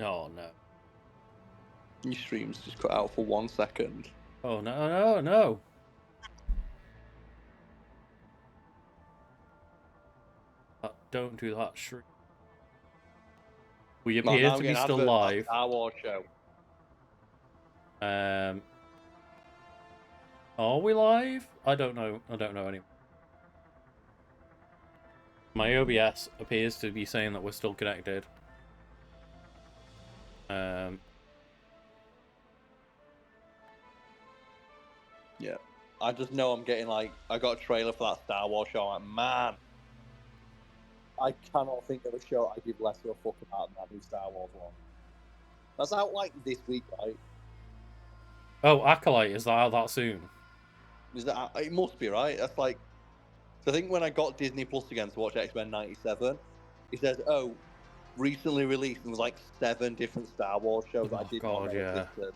Oh no. Your stream's just cut out for 1 second. Oh no. Don't do that, stream. We appear to be still live. Star Wars show. Are we live? I don't know anymore. My OBS appears to be saying that we're still connected. Yeah. I just know I'm getting like, I got a trailer for that Star Wars show. I'm like, man, I cannot think of a show I give less of a fuck about than that new Star Wars one. That's out like this week, right? Oh, Acolyte, is that out that soon? Is that? It must be, right? That's like. So I think when I got Disney Plus again to watch X-Men '97, it says, "Oh, recently released." And there was like 7 different Star Wars shows I did not know existed.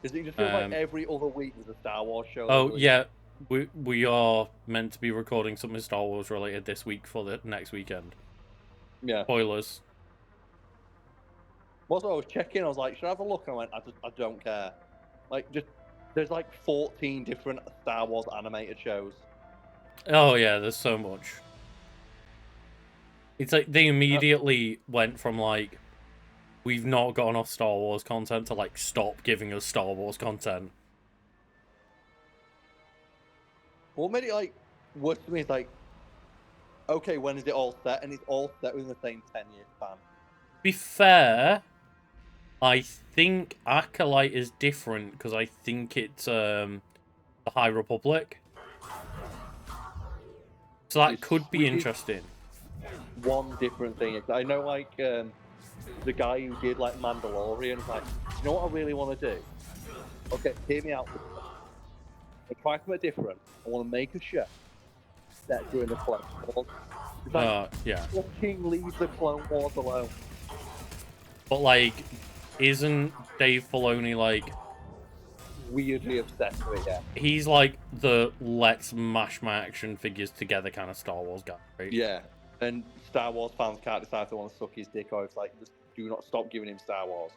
Because it just feels like every other week there's a Star Wars show. Oh yeah, we are meant to be recording something Star Wars related this week for the next weekend. Yeah. Spoilers. Also, I was checking. I was like, "Should I have a look?" And I went, "I don't care." Like, just there's like 14 different Star Wars animated shows. Oh yeah, there's so much. It's like they immediately went from like, we've not got enough Star Wars content to like stop giving us Star Wars content. What made it like worse to me is like, okay, when is it all set? And it's all set within the same 10-year span. To be fair, I think Acolyte is different because I think it's the High Republic. So that could be interesting. One different thing. I know, like, the guy who did, like, Mandalorian is like, you know what I really want to do? Okay, hear me out. I try something different. I want to make a show set during the Clone Wars. It's like, yeah. fucking leave the Clone Wars alone. But, like, isn't Dave Filoni, like, weirdly obsessed with it, yeah. He's like the let's mash my action figures together kind of Star Wars guy, right? Yeah, and Star Wars fans can't decide if they want to suck his dick or it's like, just do not stop giving him Star Wars.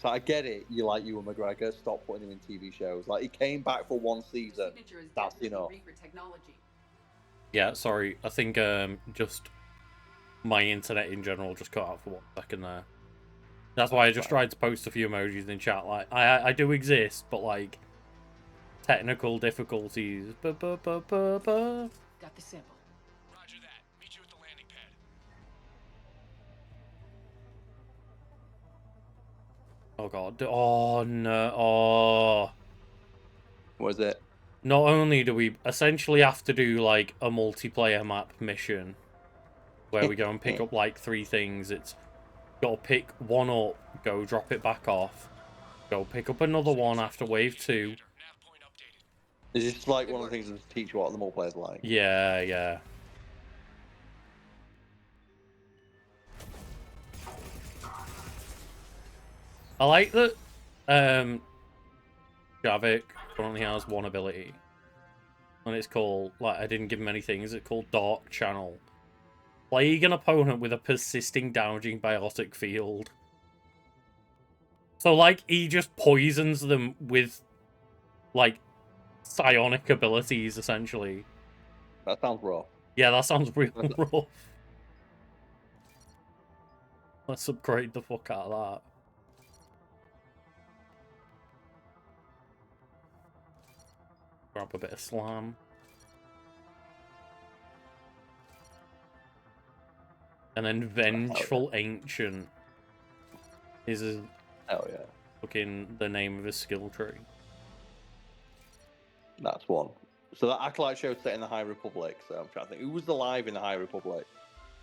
So I get it, you like Ewan McGregor, stop putting him in TV shows. Like, he came back for 1 season, that's enough. Yeah, sorry, I think just my internet in general just cut out for 1 second there. That's why I just tried to post a few emojis in chat. Like, I do exist, but like, technical difficulties. Got the sample. Roger that. Meet you at the landing pad. Oh god. Oh no. Oh. What is it? Not only do we essentially have to do like a multiplayer map mission where we go and pick up like 3 things. It's got to pick one up, go drop it back off, go pick up another one after wave 2. Is this like one of the things that teach you what the multiplayer's like? Yeah, yeah. I like that Javik currently has one ability. And it's called, like, I didn't give him any things, it's called Dark Channel. Plague an opponent with a persisting damaging biotic field. So, like, he just poisons them with, like, psionic abilities, essentially. That sounds rough. Yeah, that sounds real rough. Let's upgrade the fuck out of that. Grab a bit of slam. And then Vengeful Ancient is a fucking the name of his skill tree. That's one. So that Acolyte show set in the High Republic, so I'm trying to think. Who was alive in the High Republic?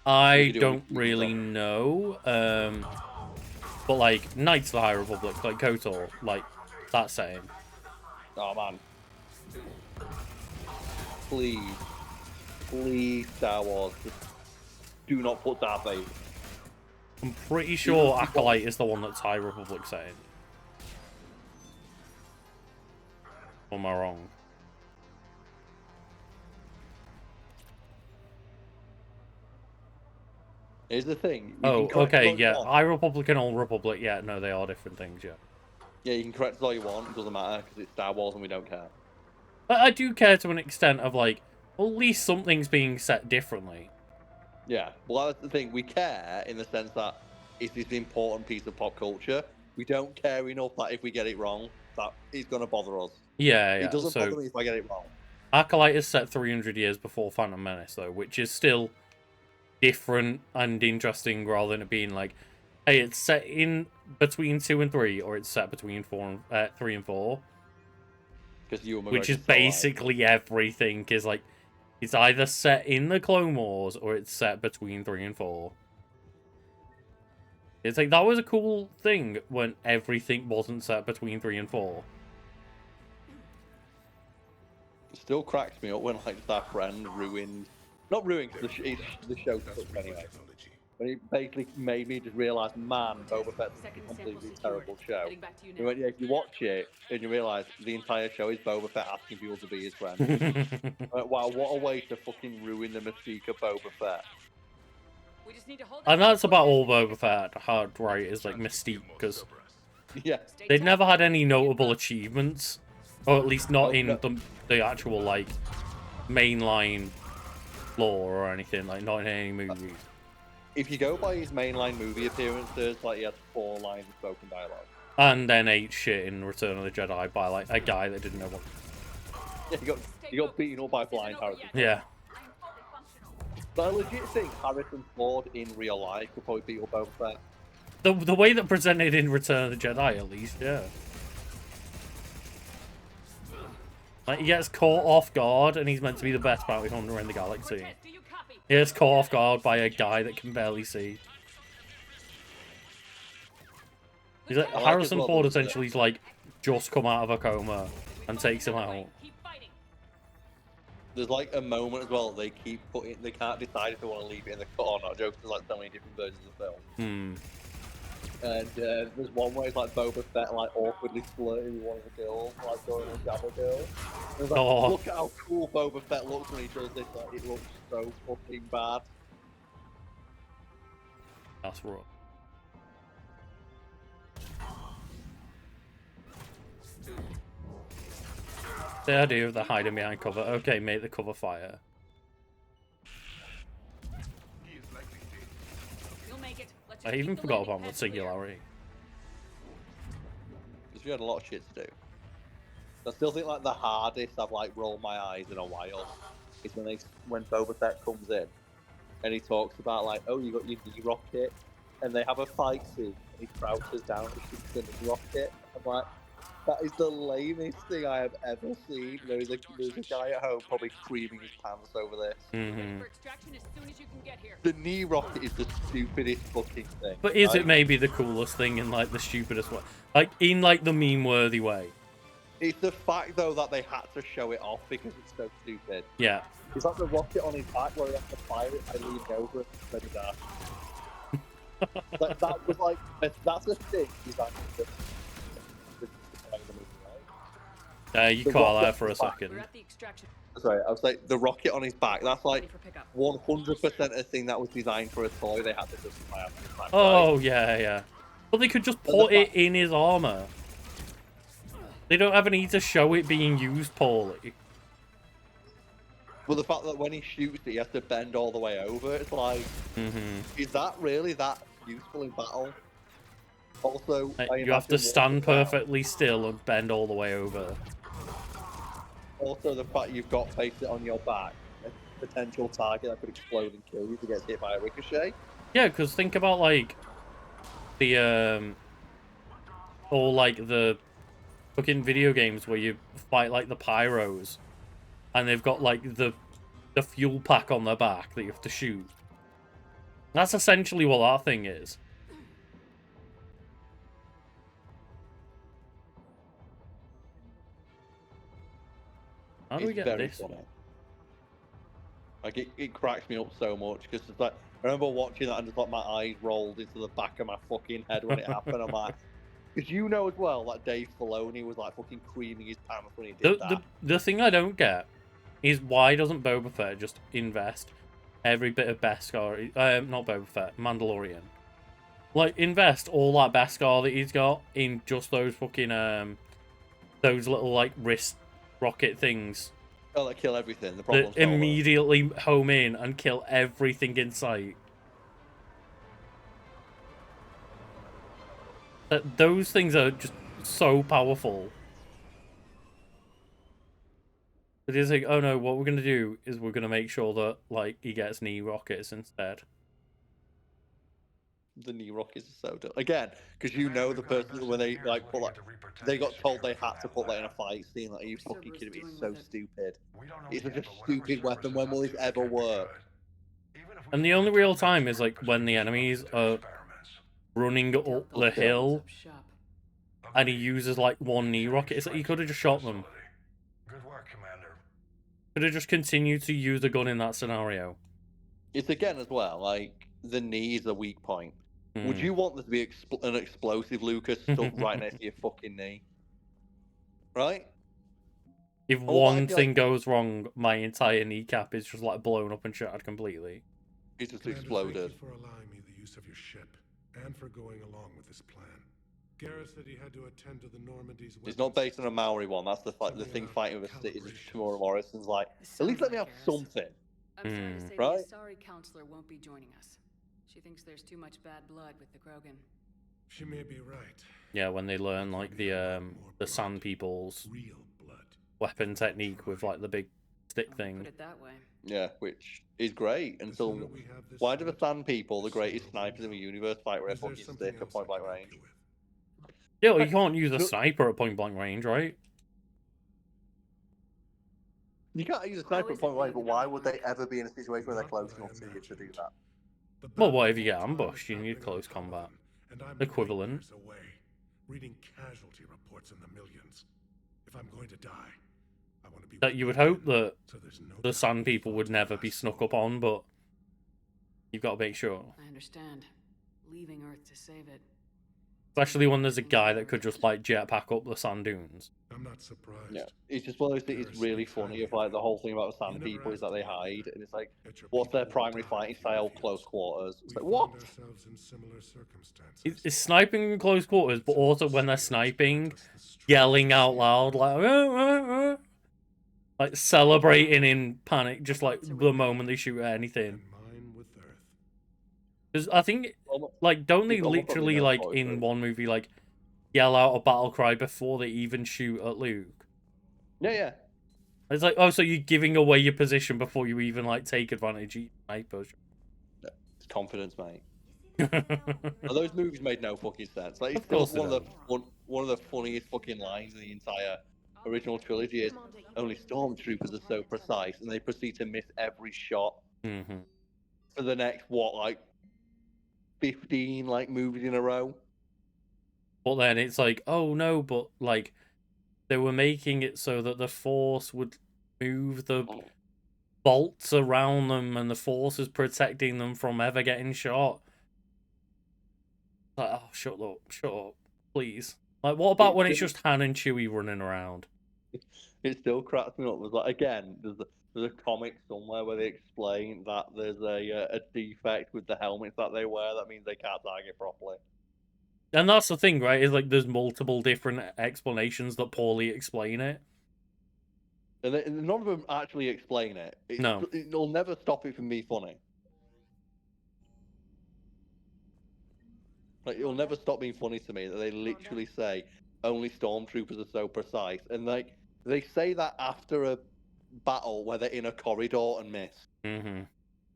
I don't really know. But like Knights of the High Republic, like KOTOR, like that setting. Oh man. Please. Please, Star Wars. Just do not put Darth Vader. I'm pretty sure Acolyte is the one that's High Republic setting. Or am I wrong? Here's the thing. You Oh, can correct okay, all you yeah. want. High Republic and Old Republic, yeah, no, they are different things, yeah. Yeah, you can correct all you want. It doesn't matter because it's Star Wars and we don't care. But I do care to an extent of, like, well, at least something's being set differently. Yeah, well, that's the thing. We care in the sense that it's this important piece of pop culture. We don't care enough that if we get it wrong, that it's going to bother us. Yeah, It yeah, doesn't so bother me if I get it wrong. Acolyte is set 300 years before Phantom Menace, though, which is still different and interesting rather than it being like, hey, it's set in between 2 and 3, or it's set between 3 and 4. Because you Which is basically everything, is like, it's either set in the Clone Wars, or it's set between 3 and 4. It's like, that was a cool thing when everything wasn't set between 3 and 4. It still cracks me up when like our friend ruined, not ruined the show sucked anyway. When he basically made me just realise, man, Boba Fett's a completely terrible show. He went, yeah, if you watch it and you realise the entire show is Boba Fett asking people to be his friend. I went, wow, what a way to fucking ruin the mystique of Boba Fett. And that's about all Boba Fett had, right, is like Mystique, because Yeah, they'd never had any notable achievements, or at least not in no. the actual, like, mainline lore or anything, like, not in any movies. If you go by his mainline movie appearances, like he had 4 lines of spoken dialogue. And then ate shit in Return of the Jedi by, like, a guy that didn't know what... Yeah, he got beaten up by blind Harrison. Yeah. But I legit think Harrison Ford in real life could probably beat up Boba Fett. The way that presented in Return of the Jedi, at least, yeah. Like, he gets caught off guard, and he's meant to be the best bounty hunter in the galaxy. He gets caught off guard by a guy that can barely see. He's like, Harrison Ford essentially is like, just come out of a coma and takes him out. There's like a moment as well, they keep putting, they can't decide if they want to leave it in the cut or not. Jokes, there's like so many different versions of the film. And there's one where it's like Boba Fett like awkwardly flirting with one of the girls, like going on Jabba girl. And it's like, look at how cool Boba Fett looks when he does this, like it looks so fucking bad. That's rough. The idea of the hiding behind cover. Okay, make the cover fire. I even forgot about the singularity. Because we had a lot of shit to do. I still think like the hardest I've like rolled my eyes in a while is when Boba Fett comes in and he talks about like, oh, you got your knee rocket, and they have a fight scene and he crouches down and shoots the knee rocket. I'm like, that is the lamest thing I have ever seen. There's a guy at home probably creaming his pants over this. The knee rocket is the stupidest fucking thing. But is it maybe the coolest thing in like the stupidest way? Like in like the meme-worthy way? It's the fact though that they had to show it off because it's so stupid. Yeah. It's like the rocket on his back where he has to fire it by leaning over it and spread it out. That was like, that's a thing designed to you caught that for a second. Sorry, I was like, the rocket on his back, that's like 100% a thing that was designed for a toy they had to justify after his back. Oh, yeah, yeah. But they could just put it in his armor. They don't ever need to show it being used poorly. But the fact that when he shoots it, he has to bend all the way over, it's like, is that really that useful in battle? Also, you have to stand perfectly still and bend all the way over. Also, the fact you've got placed it on your back, a potential target that could explode and kill you if it gets hit by a ricochet. Yeah, because think about like the or like the fucking video games where you fight like the pyros, and they've got like the fuel pack on their back that you have to shoot. That's essentially what that thing is. How do we get this? Funny. Like it cracks me up so much because it's like I remember watching that and just like my eyes rolled into the back of my fucking head when it happened. I'm like, because you know as well that Dave Filoni was like fucking creaming his pants when he did that. The thing I don't get is why doesn't Boba Fett just invest every bit of Beskar, not Boba Fett, Mandalorian. Like, invest all that Beskar that he's got in just those fucking, those little, like, wrist rocket things Oh, like kill everything. The that problem solver. immediately home in and kill everything in sight. Those things are just so powerful. It is like, oh no, what we're gonna do is we're gonna make sure that, like, he gets knee rockets instead. The knee rockets are so dumb. Again, because you know the person when they like put like they got told they had to put that in a fight scene. Like, are you fucking kidding me? It's so stupid. It's such a stupid weapon. When will this ever work? And the only real time is like when the enemies are running up the hill and he uses like one knee rocket. It's like he could have just shot them. Good work, Commander. Could have just continued to use the gun in that scenario. It's again as well like the knee is a weak point. Would Mm. you want there to be an explosive Lucas stuck right next to your fucking knee? Right? If Oh, one I'd be thing like- goes wrong, my entire kneecap is just like blown up and shattered completely. It just Commander, exploded. Thank you for allowing me the use of your ship and for going along with this plan. Garrus said he had to attend to the Normandy's. It's not based on a Maori one. That's the fight. The thing fighting with a city. Tamora Morrison's like, at least let me have something. I'm sorry to say Right? the Asari counselor won't be joining us. She thinks there's too much bad blood with the Krogan. She may be right. Yeah, when they learn like the Sand People's Real blood. weapon technique with like the big stick Put thing. it that way. Yeah, which is great The until sooner we have this why do the fight, Sand People, the the greatest sooner we'll snipers in the know. universe, fight with a Is there fucking something stick at else point I blank can help range? you with? Yeah, well, you can't use a Look- sniper at point blank range, right? You can't use a How sniper is at point it blank, that but you why don't would work? they ever be in a situation where they're Not close what I enough to you to do imagined. that? The Well, battle what if you of get all time ambushed? is You need happening on close top of combat. them, and I'm Equivalent. light years away, reading casualty reports in the millions. If I'm going to die, I want to be. That with you would them hope then, that so there's no the doubt Sand we People fought would to never the be last snuck blow. up on, but you've got to make sure. I understand. Leaving Earth to save it. Especially when there's a guy that could just like jetpack up the sand dunes. I'm not surprised. Yeah, it's just one of those things. It's Garrus really speaks funny. highly If of like the you. whole thing about the You Sand never People is that asked they me about hide, that. and it's like, That your what's their people will primary die fighting if you style? refuse. Close quarters. It's We like what? find ourselves in similar circumstances. It's sniping in close quarters, but also when they're Spirits grant sniping, us the strength yelling to out see loud, like, like celebrating in panic, just like the moment they shoot at anything. and mine with Earth. Because I think, Almost- like, don't they It's almost like they literally, know like, how it in goes. one movie, like, yell out a battle cry before they even shoot at Luke? Yeah, yeah. It's like, oh, so you're giving away your position before you even, like, take advantage of your sniper. It's confidence, mate. Those movies made no fucking sense. Like, it's Of still course they one of the funniest fucking lines in the entire original trilogy is only stormtroopers are so precise, and they proceed to miss every shot hmm for the next what, like 15 like movies in a row. But then it's like, oh no, but like they were making it so that the Force would move the bolts around them, and the Force is protecting them from ever getting shot. Like, oh, shut up, please. Like, what about when it's just Han and Chewie running around? It still cracks me up. There's like again, there's a comic somewhere where they explain that there's a defect with the helmets that they wear. That means they can't target properly. And that's the thing, right? Is like there's multiple different explanations that poorly explain it. And none of them actually explain it. No. It'll never stop it from being funny. Like, it'll never stop being funny to me that they literally say only stormtroopers are so precise, and like they say that after a battle where they're in a corridor and miss. hmm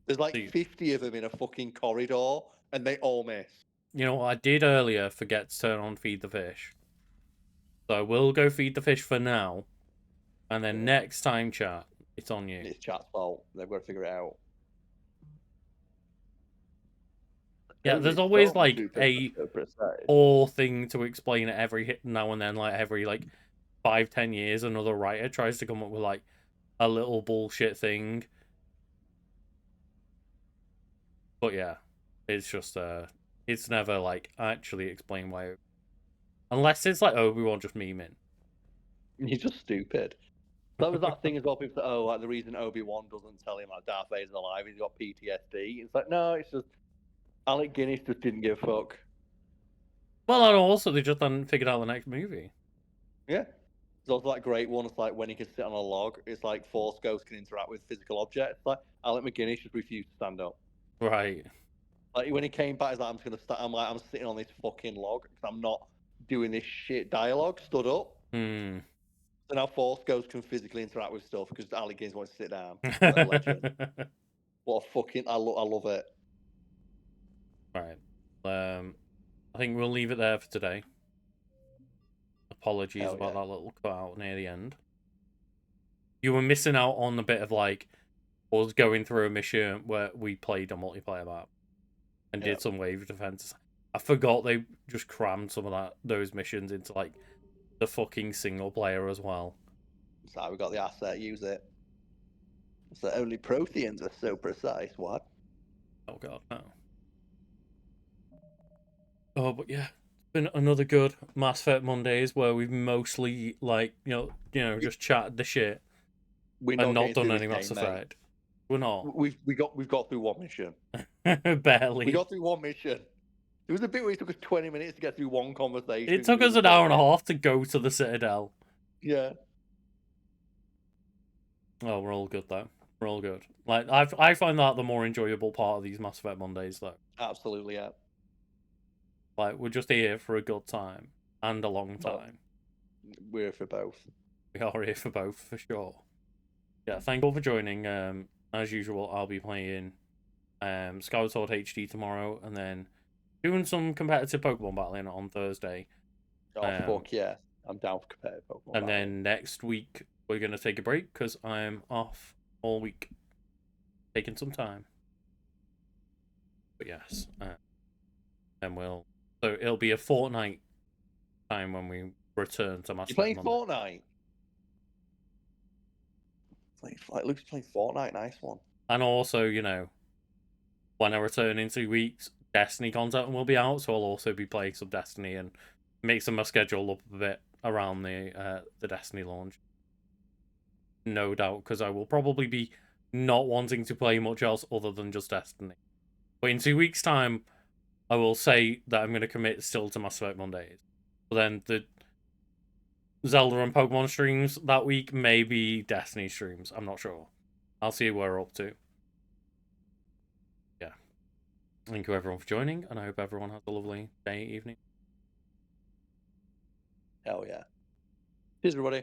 There's like See. 50 of them in a fucking corridor, and they all miss. You know what I did earlier? Forget to turn on Feed the Fish. So I will go feed the fish for now, and then next time, chat, it's on you. It's chat's fault. They've got to figure it out. Yeah, Only there's always like stormtroopers a are so precise. poor thing to explain it every hit now and then, like every like 5-10 years, another writer tries to come up with like a little bullshit thing. But yeah, it's just it's never like actually explain why. Unless it's like Obi-Wan just memeing. He's just stupid. That was that thing as well. People say, "Oh, like the reason Obi-Wan doesn't tell him like Darth Vader's alive, he's got PTSD." It's like, no, it's just Alec Guinness just didn't give a fuck. Well, and also they just hadn't figured out the next movie. Yeah. There's also that great one. It's like when he can sit on a log. It's like Force Ghosts can interact with physical objects. Like Alec McGuinness just refused to stand up. Right. Like when he came back, he's like, "I'm just gonna stand." I'm like, "I'm sitting on this fucking log because I'm not doing this shit dialogue." Stood up. Hmm. So now Force Ghosts can physically interact with stuff because Alec Guinness wants to sit down. Like, legend. What a fucking I love it. Right. I think we'll leave it there for today. Apologies Hell about yeah. that little cut out near the end. You were missing out on a bit of like us going through a mission where we played a multiplayer map and Yeah. did some wave defense. I forgot they just crammed some of those missions into like the fucking single player as well. So we got the asset. Use it. So only Protheans are so precise. What? Oh god, no. Oh, but yeah, it's been another good Mass Effect Mondays where we've mostly like you know just chatted the shit We're and not getting done through any this Mass game, mate. Effect. We're not. We've got through one mission. Barely. We got through one mission. There was a bit where it took us 20 minutes to get through one conversation. It took us an hour and a half to go to the Citadel. Yeah. Oh, we're all good though. We're all good. Like I find that the more enjoyable part of these Mass Effect Mondays though. Absolutely, yeah. Like we're just here for a good time and a long Well, time. we're here for both. We are here for both for sure. Yeah, thank you all for joining. As usual, I'll be playing Skyward Sword HD tomorrow, and then doing some competitive Pokemon battling on Thursday. Oh, fuck yeah. I'm down for competitive Pokemon. And then next week, we're going to take a break because I'm off all week. Taking some time. But yes. And so it'll be a fortnight time when we return to Mass You're playing Effect Monday. Fortnite? Like Luke's playing Fortnite. Nice one. And also, when I return in 2 weeks, Destiny content will be out, so I'll also be playing some Destiny and mixing my schedule up a bit around the Destiny launch. No doubt, because I will probably be not wanting to play much else other than just Destiny. But in 2 weeks' time, I will say that I'm going to commit still to Mass Effect Mondays. But then the Zelda and Pokemon streams that week may be Destiny streams. I'm not sure. I'll see where we're up to. Yeah. Thank you everyone for joining, and I hope everyone has a lovely day, evening. Hell yeah. Cheers, everybody.